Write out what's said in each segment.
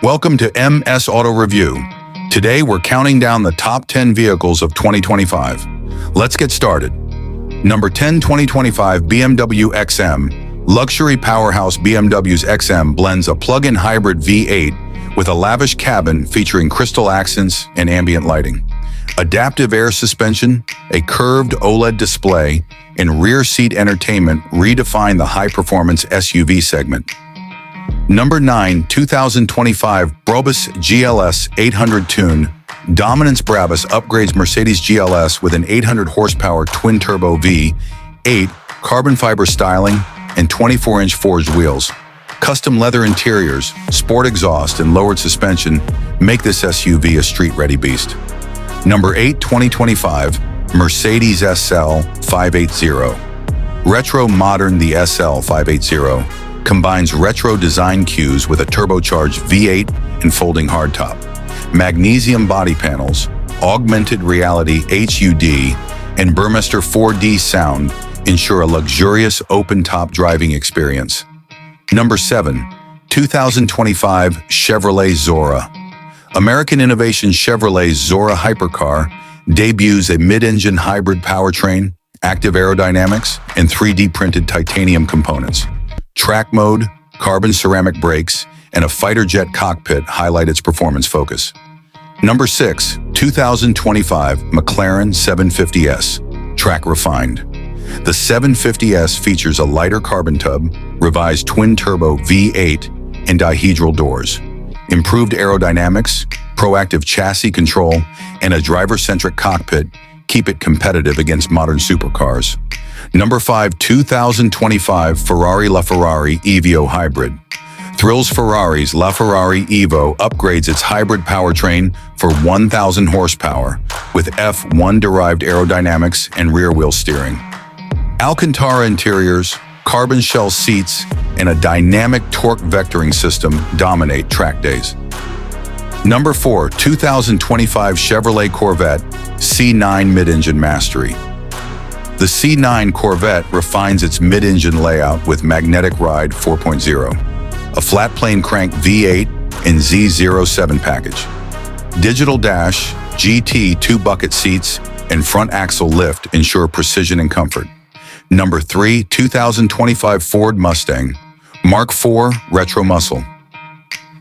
Welcome to MS Auto Review. Today we're counting down the top 10 vehicles of 2025. Let's get started. Number 10, 2025 BMW XM. Luxury powerhouse BMW's XM blends a plug-in hybrid V8 with a lavish cabin featuring crystal accents and ambient lighting. Adaptive air suspension, a curved OLED display, and rear seat entertainment redefine the high-performance SUV segment. Number 9, 2025 Brabus GLS 800 Tune. Dominance Brabus upgrades Mercedes GLS with an 800 horsepower twin-turbo V8, carbon fiber styling, and 24-inch forged wheels. Custom leather interiors, sport exhaust, and lowered suspension make this SUV a street-ready beast. Number 8, 2025 Mercedes SL 580. Retro modern. The SL 580 combines retro design cues with a turbocharged V8 and folding hardtop. Magnesium body panels, augmented reality HUD, and Burmester 4D sound ensure a luxurious open-top driving experience. Number 7, 2025 Chevrolet Zora. American innovation Chevrolet Zora hypercar debuts a mid-engine hybrid powertrain, active aerodynamics, and 3D printed titanium components. Track mode, carbon ceramic brakes, and a fighter jet cockpit highlight its performance focus. Number 6, 2025 McLaren 750S. Track refined. The 750S features a lighter carbon tub, revised twin-turbo V8, and dihedral doors. Improved aerodynamics, proactive chassis control, and a driver-centric cockpit keep it competitive against modern supercars. Number 5, 2025 Ferrari LaFerrari Evo Hybrid. Thrills Ferrari's LaFerrari Evo upgrades its hybrid powertrain for 1,000 horsepower with F1-derived aerodynamics and rear-wheel steering. Alcantara interiors, carbon shell seats, and a dynamic torque vectoring system dominate track days. Number 4, 2025 Chevrolet Corvette C9 Mid-Engine Mastery. The C9 Corvette refines its mid-engine layout with Magnetic Ride 4.0, a flat plane crank V8 and Z07 package. Digital dash, GT 2-bucket seats, and front axle lift ensure precision and comfort. Number 3, 2025 Ford Mustang Mark IV Retro Muscle.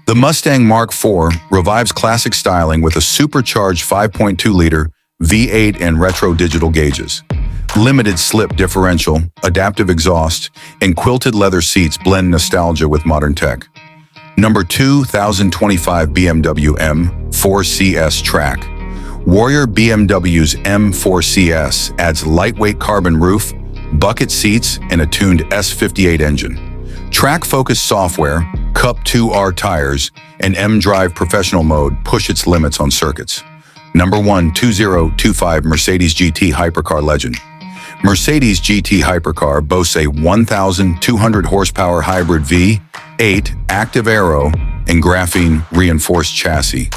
The Mustang Mark IV revives classic styling with a supercharged 5.2-liter V8 and retro digital gauges. Limited slip differential, adaptive exhaust, and quilted leather seats blend nostalgia with modern tech. Number 2, 2025 BMW M4CS Track. Warrior BMW's M4CS adds lightweight carbon roof, bucket seats, and a tuned S58 engine. Track-focused software, Cup 2R tires, and M-Drive professional mode push its limits on circuits. Number 1, 2025 Mercedes GT Hypercar Legend. Mercedes GT Hypercar boasts a 1,200 horsepower hybrid V8 active aero and graphene-reinforced chassis.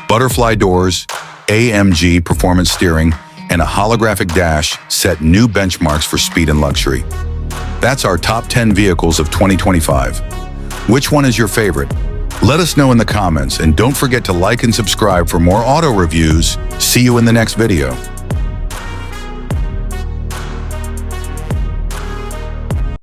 Butterfly doors, AMG performance steering, and a holographic dash set new benchmarks for speed and luxury. That's our top 10 vehicles of 2025. Which one is your favorite? Let us know in the comments, and don't forget to like and subscribe for more auto reviews. See you in the next video.